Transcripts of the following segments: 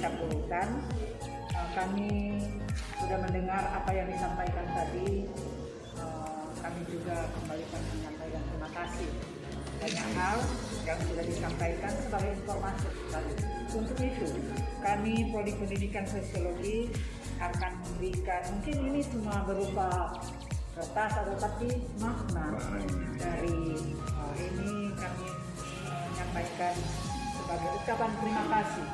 Desa Pulutan. Kami sudah mendengar apa yang disampaikan tadi. Kami juga kembali menyampaikan terima kasih. Banyak hal yang sudah disampaikan sebagai informasi tadi. Untuk itu, kami Prodi Pendidikan Sosiologi akan memberikan, mungkin ini cuma berupa kertas atau tapi makna dari ini kami menyampaikan sebagai ucapan terima kasih.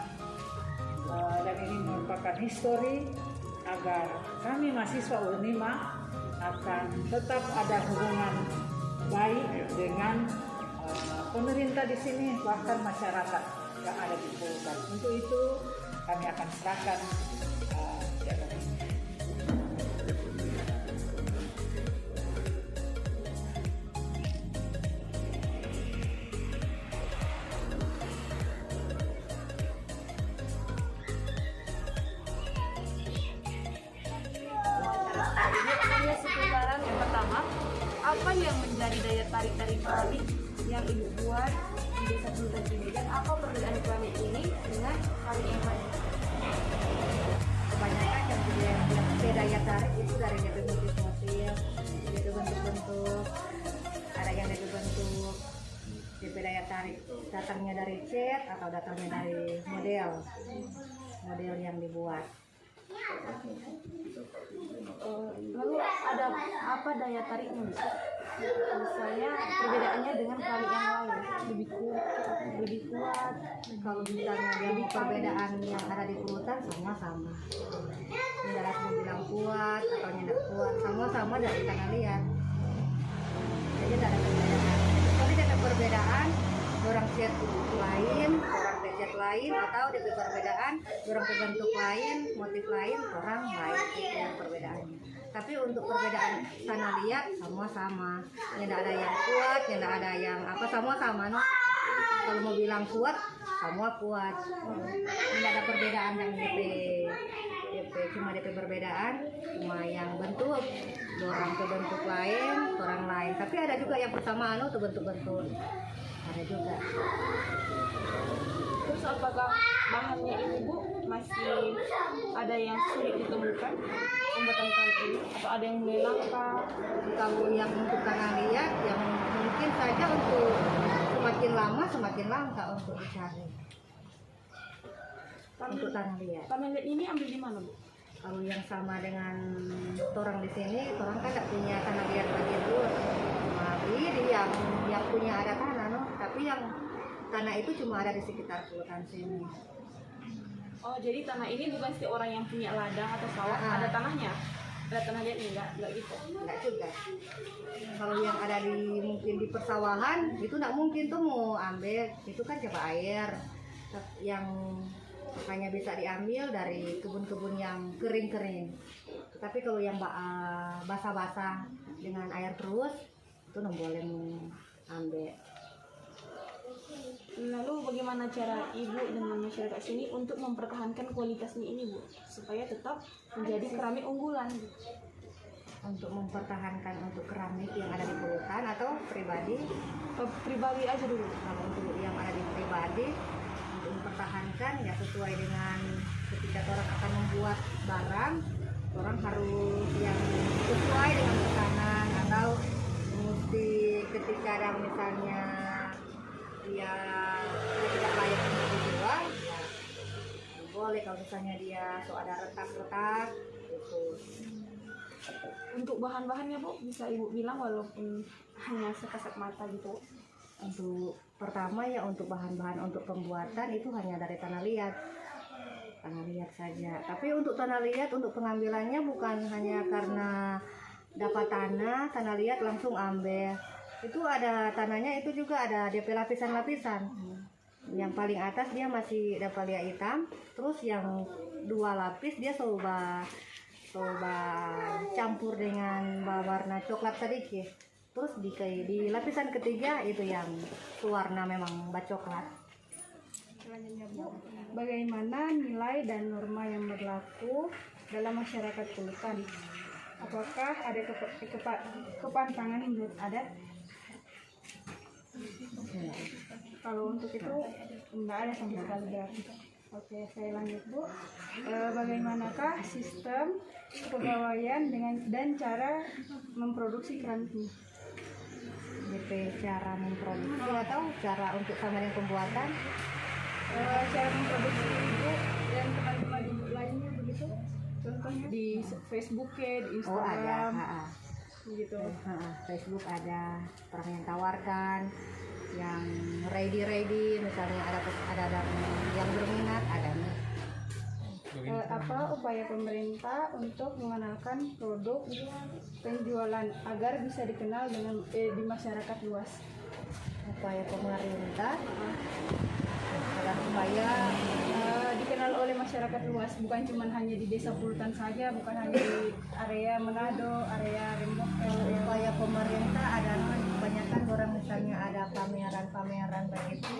Dan ini merupakan histori agar kami mahasiswa Unima akan tetap ada hubungan baik dengan pemerintah di sini, bahkan masyarakat yang ada di Pulutan. Untuk itu kami akan serahkan jabatan. Seputaran yang pertama, apa yang menjadi daya tarik dari keramik yang ibu buat di Desa Pulutan ini, dan apa perbedaan keramik ini dengan keramik yang lain? Kebanyakan yang daya tarik itu dari motif-motif, itu bentuk-bentuk, ada yang dari bentuk daya tarik datangnya dari cat atau datangnya dari model yang dibuat. Lalu ada apa daya tariknya, Bu? Misalnya perbedaannya dengan keramik yang lain, lebih kuat. Kalau misalnya dari perbedaan yang ada di Pulutan semua sama. Tidak ada yang bilang kuat atau tidak kuat, sama-sama dari tanah liat. Jadi tidak ada perbedaan. Tapi ada perbedaan orang cat lain, orang cat lain, atau ada perbedaan orang bentuk lain, motif lain, orang lain itu perbedaannya. Tapi untuk perbedaan tanah liat sama-sama. Tidak ada yang kuat, tidak ada yang apa, sama-sama no. Kalau mau bilang kuat, semua kuat. Tidak ada perbedaan yang DP cuma DP perbedaan, cuma yang bentuk. Orang ke bentuk lain, orang lain. Tapi ada juga yang persamaan tuh bentuk-bentuk. Ada juga. Terus apakah bahannya ini, Bu, masih ada yang sulit ditemukan pembuatan keramik ini, atau ada yang mulai langka? Kalau yang untuk tanah liat, yang mungkin saja untuk semakin lama semakin langka untuk dicari. Untuk tanah liat. Tanah liat ini ambil di mana, Bu? Kalau yang sama dengan orang di sini, orang kan tidak punya tanah liat lagi itu. Tapi yang punya ada tanah, no. Tapi yang tanah itu cuma ada di sekitar Pulutan sini. Oh, jadi tanah ini bukan setiap orang yang punya ladang atau sawah ada tanahnya? Ada tanah liatnya enggak gitu? Enggak juga. Kalau yang ada mungkin di persawahan itu enggak mungkin tuh mau ambil, itu kan coba air yang hanya bisa diambil dari kebun-kebun yang kering-kering. Tapi kalau yang basah-basah dengan air terus itu nggak boleh ambil. Lalu bagaimana cara Ibu dengan masyarakat sini untuk mempertahankan kualitasnya ini, Bu, supaya tetap menjadi keramik unggulan? Untuk mempertahankan untuk keramik yang ada di Pulutan atau pribadi? Pribadi aja dulu. Kalau untuk yang ada di pribadi, untuk mempertahankan ya sesuai dengan ketika orang akan membuat barang, orang harus yang sesuai dengan pesanan, atau mesti ketika ada misalnya dia tidak layak untuk dijual, ya boleh. Kalau misalnya dia ada retak-retak itu. Untuk bahan-bahannya, Bu, bisa Ibu bilang walaupun hanya sekasat mata gitu? Untuk pertama ya untuk bahan-bahan untuk pembuatan itu hanya dari tanah liat saja. Tapi untuk tanah liat untuk pengambilannya bukan hanya karena dapat tanah liat langsung ambil. Itu ada tanahnya, itu juga ada DP lapisan-lapisan. Yang paling atas dia masih dapat liat hitam, terus yang 2 lapis dia coba campur dengan warna coklat sedikit. Terus di lapisan ketiga itu yang warna memang coklat. Selanjutnya, Bu, bagaimana nilai dan norma yang berlaku dalam masyarakat Pulutan? Apakah ada kepantangan menurut adat? Kalau untuk itu enggak ada sama sekali berarti. Oke, saya lanjut Bu. Bagaimanakah sistem kepegawaian dan cara memproduksi keramik ini? DP cara memproduksi atau cara untuk sama dengan pembuatan? Cara memproduksi Ibu dan teman-teman Ibu lainnya begitu? Contohnya di Facebook, di Oh ada, Instagram, gitu. Facebook ada orang yang tawarkan, yang ready, misalnya ada yang berminat, ada nih. Apa upaya pemerintah untuk mengenalkan produk penjualan agar bisa dikenal dengan di masyarakat luas? Upaya pemerintah agar supaya dikenal oleh masyarakat luas, bukan cuma hanya di Desa Pulutan saja, bukan hanya di area Manado, area remote. upaya pemerintah adalah kebanyakan orang misalnya ada pameran begitu,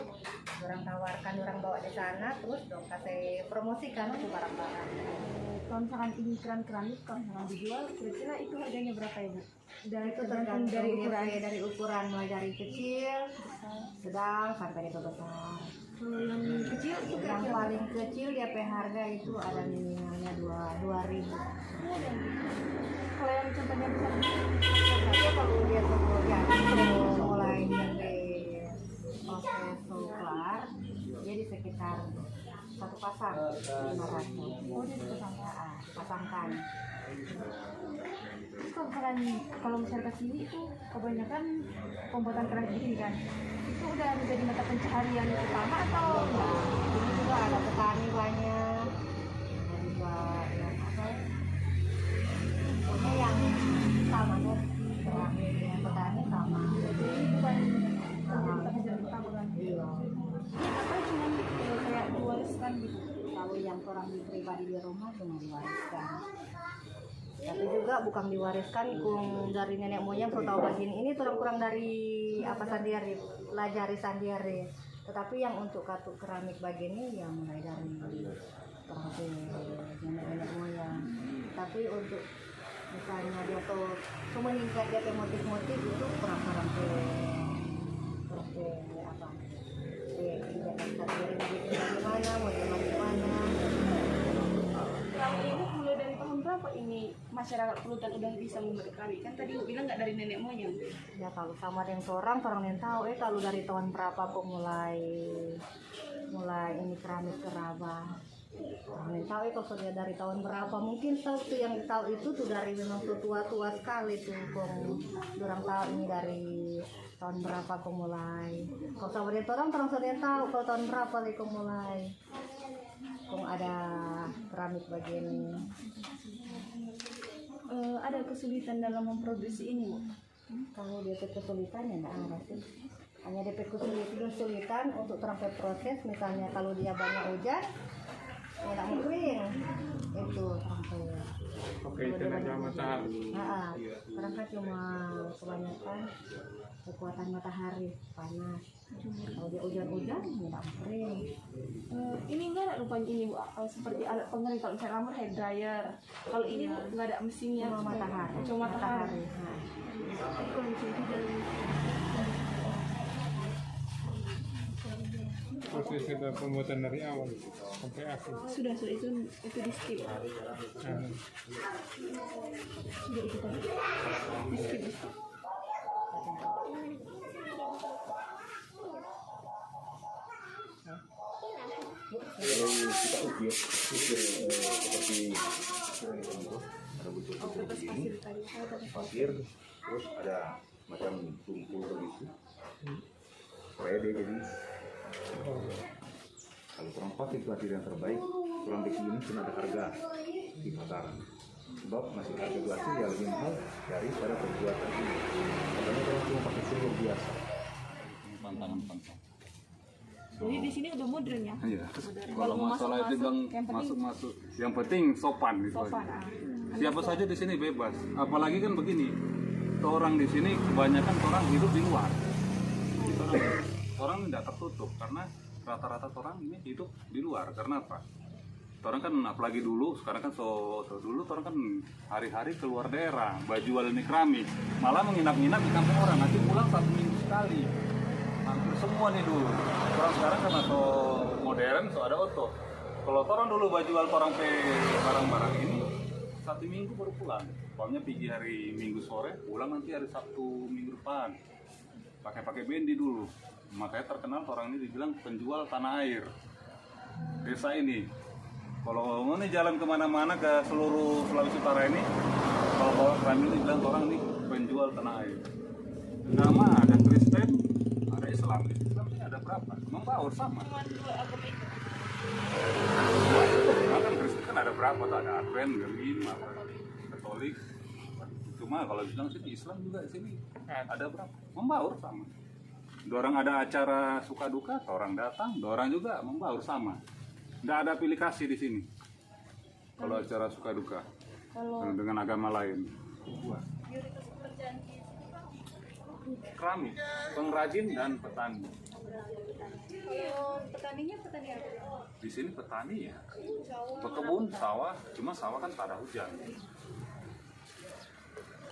orang tawarkan, orang bawa di sana, terus dong kasih promosikan itu barang-barang. Kalau misalkan ini keramik, kalau misalkan dijual, kira-kira itu harganya berapa Ibu? Dan Itu tergantung tergantung dari ukuran mulai dari kecil, sedang sampai ke besar. yang kecil itu Yang paling kecil dia harga itu ada minimalnya 2.000. kalau yang contohnya besar Tapi kalau dia tuh ya itu mulai dari proses keluar, dia di sekitar satu pasang 500. oh dia Dipasangkan. Terus kalau masyarakat sini itu kebanyakan pembuatan keramik ini kan, itu udah menjadi mata pencaharian utama atau enggak? Ini juga ada petani banyak, ada juga yang apa? Pokoknya yang sama deh, yang petani sama. Jadi bukan mata pencaharian utama kan? Iya. Ini apa cuma kayak diwariskan gitu? Kalau yang orang pribadi di rumah cuma diwariskan. Tapi juga bukan diwariskan kung dari nenek moyang so tahu begini. Ini kurang dari apa sandiari, pelajari sandiari. Tetapi yang untuk katuk keramik begini yang mulai dari orang nenek moyang. Tapi untuk misalnya dia tuh cuma meningkat dia ke motif-motif itu kurang ke apa? Dari mana, mau dari mana? Kalau ini mulai dari tahun berapa ini masyarakat Pulutan udah bisa membuat keramik? Kan tadi Ibu bilang nggak dari nenek moyang. Ya kalau sama dengan orang yang tahu kalau dari tahun berapa kok mulai ini keramik keraba. Orang yang tahu kalau sudah dari tahun berapa, mungkin satu yang tahu itu tuh dari memang tua sekali tuh kok orang tahu ini dari tahun berapa kok mulai. Kalau sama dengan orang sudah tahu kalau tahun berapa kok mulai. Kok ada keramik begini. Ada kesulitan dalam memproduksi ini, Bu? Kalau dia kesulitan ya enggak ada sih. Hanya dia kesulitan untuk sampai proses, misalnya kalau dia banyak hujan ya enggak mau kering. Itu sampai. Oke, tenaga matahari. Sekarang kan cuma kebanyakan kekuatan matahari panas. Kalau dia hujan-hujan ya enggak mau kering. Ini enggak ada rupanya ini, Bu, seperti alat pengering. Kalau misalnya rambut hair dryer, kalau ini Bu nggak ada mesinnya, Cuma matahari. cuma matahari. Nah. Proses kita pembuatan dari awal sampai akhir. Sudah itu di skip. Sudah itu tadi. Di skip. Kalau kita ukir seperti ada bentuk begini, pasir, terus ada macam tumpul begitu, supaya dia jadi. Kalau kurang pas itu hasil yang terbaik, kurang bikin ini cuma ada harga di pasaran. Sebab masih harga hasil yang lebih mahal daripada pembuatan ini. Karena kalau cuma pakai seluruh biasa. Pantangan. Jadi di sini udah modern ya. Iya. Kalau masalah itu bang masuk. Yang penting sopan gitu. Sopan. Siapa saja di sini bebas. Apalagi kan begini, orang di sini kebanyakan orang hidup di luar. Orang tidak tertutup karena rata-rata orang ini hidup di luar. Karena apa? Orang kan apalagi dulu, sekarang kan dulu orang kan hari-hari keluar daerah, jual ini keramik, malah menginap-inap di kampung orang, nanti pulang 1 minggu sekali. Hampir semua nih dulu. Orang sekarang kan atau modern, ada oto. Kalau orang dulu jual orang pe barang-barang ini 1 minggu baru pulang. Pokoknya pergi hari Minggu sore, pulang nanti hari Sabtu minggu depan. Pakai bendi dulu. Makanya terkenal orang ini dibilang penjual tanah air. Desa ini. Kalau ini jalan kemana-mana ke seluruh Sulawesi Utara ini, kalau bawa keramik ini bilang orang ini penjual tanah air. Nama ada Kristen, ada Islam. Islam ini ada berapa? Membaur sama. Nah, kan Kristen kan ada berapa? Ada Advent, Gemin, Katolik. Cuma kalau bilang sini Islam juga di sini ada berapa? Membaur sama. Orang ada acara suka duka, orang datang, orang juga membaur sama. Nggak ada pilih kasih di sini. Kalau acara suka duka dengan agama lain. Keramik, pengrajin dan petani. Kalau petaninya petani apa? Di sini petani ya, berkebun, sawah, cuma sawah kan tak ada hujan.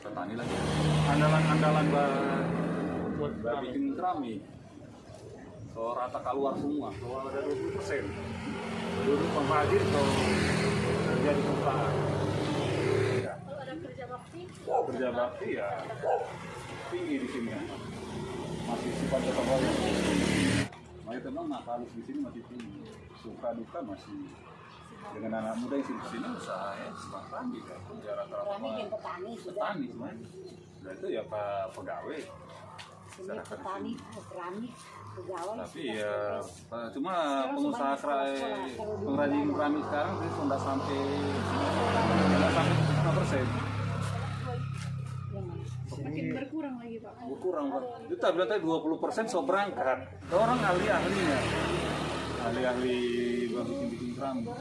Petani lagi. Andalan-andalan buat bikin keramik. So rata keluar semua, so ada 20%. Dulu pengrajin atau kerja di perusahaan. Ya. Kalau ada kerja bakti? Kerja bakti ya tinggi di sini. Masih sifat gotong royong. Makanya teman halus di sini masih tinggi. Suka duka masih dengan anak muda yang di sini usaha ya petani kan. Ya rata-rata petani semua. Dan itu ya pegawai. Petani, keramik, pegawai. Tapi ya cuma pengusaha pengrajin keramik sekarang sih sudah sampai 5%. Makin berkurang lagi Pak. Berkurang Pak. Kita bilang tadi 20% so berangkat. Orang ahli-ahlinya. Ahli-ahli bikin keramik.